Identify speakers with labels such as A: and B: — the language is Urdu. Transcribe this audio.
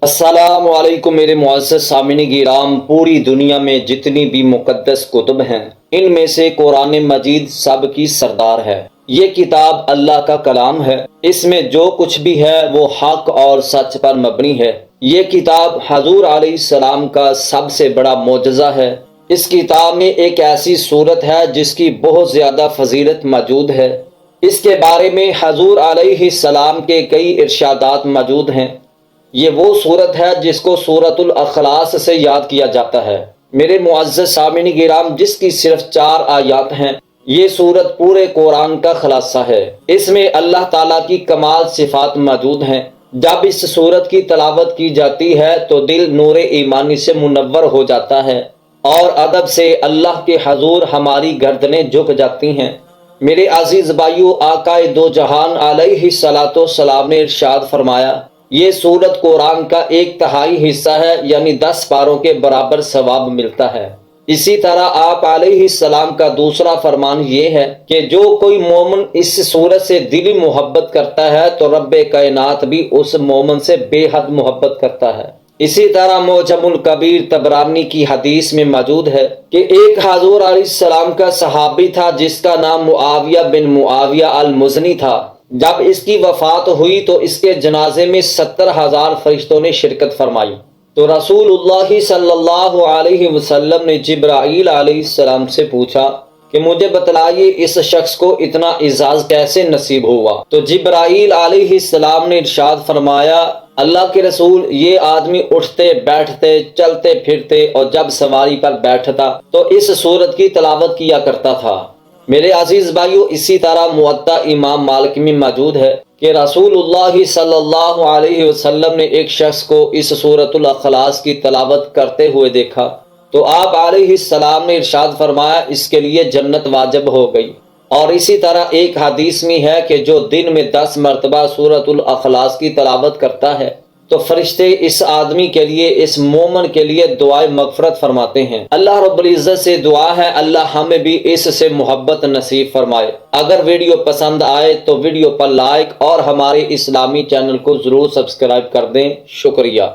A: السلام علیکم میرے معزز سامعین گرام، پوری دنیا میں جتنی بھی مقدس کتب ہیں ان میں سے قرآن مجید سب کی سردار ہے۔ یہ کتاب اللہ کا کلام ہے، اس میں جو کچھ بھی ہے وہ حق اور سچ پر مبنی ہے۔ یہ کتاب حضور علیہ السلام کا سب سے بڑا معجزہ ہے۔ اس کتاب میں ایک ایسی صورت ہے جس کی بہت زیادہ فضیلت موجود ہے۔ اس کے بارے میں حضور علیہ السلام کے کئی ارشادات موجود ہیں۔ یہ وہ صورت ہے جس کو سورۃ الاخلاص سے یاد کیا جاتا ہے۔ میرے معزز سامعین گرام، جس کی صرف 4 آیات ہیں، یہ صورت پورے قرآن کا خلاصہ ہے۔ اس میں اللہ تعالیٰ کی کمال صفات موجود ہیں۔ جب اس صورت کی تلاوت کی جاتی ہے تو دل نور ایمانی سے منور ہو جاتا ہے اور ادب سے اللہ کے حضور ہماری گردنیں جھک جاتی ہیں۔ میرے عزیز بھائیو، آقا دو جہان علیہ الصلوۃ والسلام نے ارشاد فرمایا، یہ سورت قرآن کا 1/3 حصہ ہے، یعنی 10 پاروں کے برابر ثواب ملتا ہے۔ اسی طرح آپ علیہ السلام کا دوسرا فرمان یہ ہے کہ جو کوئی مومن اس سورت سے دلی محبت کرتا ہے تو رب کائنات بھی اس مومن سے بے حد محبت کرتا ہے۔ اسی طرح معجم الکبیر طبرانی کی حدیث میں موجود ہے کہ ایک حضور علیہ السلام کا صحابی تھا جس کا نام معاویہ بن معاویہ المزنی تھا۔ جب اس کی وفات ہوئی تو اس کے جنازے میں 70,000 فرشتوں نے شرکت فرمائی۔ تو رسول اللہ صلی اللہ علیہ وسلم نے جبرائیل علیہ السلام سے پوچھا کہ مجھے بتلائیے اس شخص کو اتنا اعزاز کیسے نصیب ہوا؟ تو جبرائیل علیہ السلام نے ارشاد فرمایا، اللہ کے رسول، یہ آدمی اٹھتے بیٹھتے چلتے پھرتے اور جب سواری پر بیٹھتا تو اس سورت کی تلاوت کیا کرتا تھا۔ میرے عزیز بھائیو، اسی طرح موطا امام مالک میں موجود ہے کہ رسول اللہ صلی اللہ علیہ وسلم نے ایک شخص کو اس سورۃ الاخلاص کی تلاوت کرتے ہوئے دیکھا تو آپ علیہ السلام نے ارشاد فرمایا، اس کے لیے جنت واجب ہو گئی۔ اور اسی طرح ایک حدیث میں ہے کہ جو دن میں 10 مرتبہ سورۃ الاخلاص کی تلاوت کرتا ہے تو فرشتے اس آدمی کے لیے، اس مومن کے لیے دعائے مغفرت فرماتے ہیں۔ اللہ رب العزت سے دعا ہے اللہ ہمیں بھی اس سے محبت نصیب فرمائے۔ اگر ویڈیو پسند آئے تو ویڈیو پر لائک اور ہمارے اسلامی چینل کو ضرور سبسکرائب کر دیں۔ شکریہ۔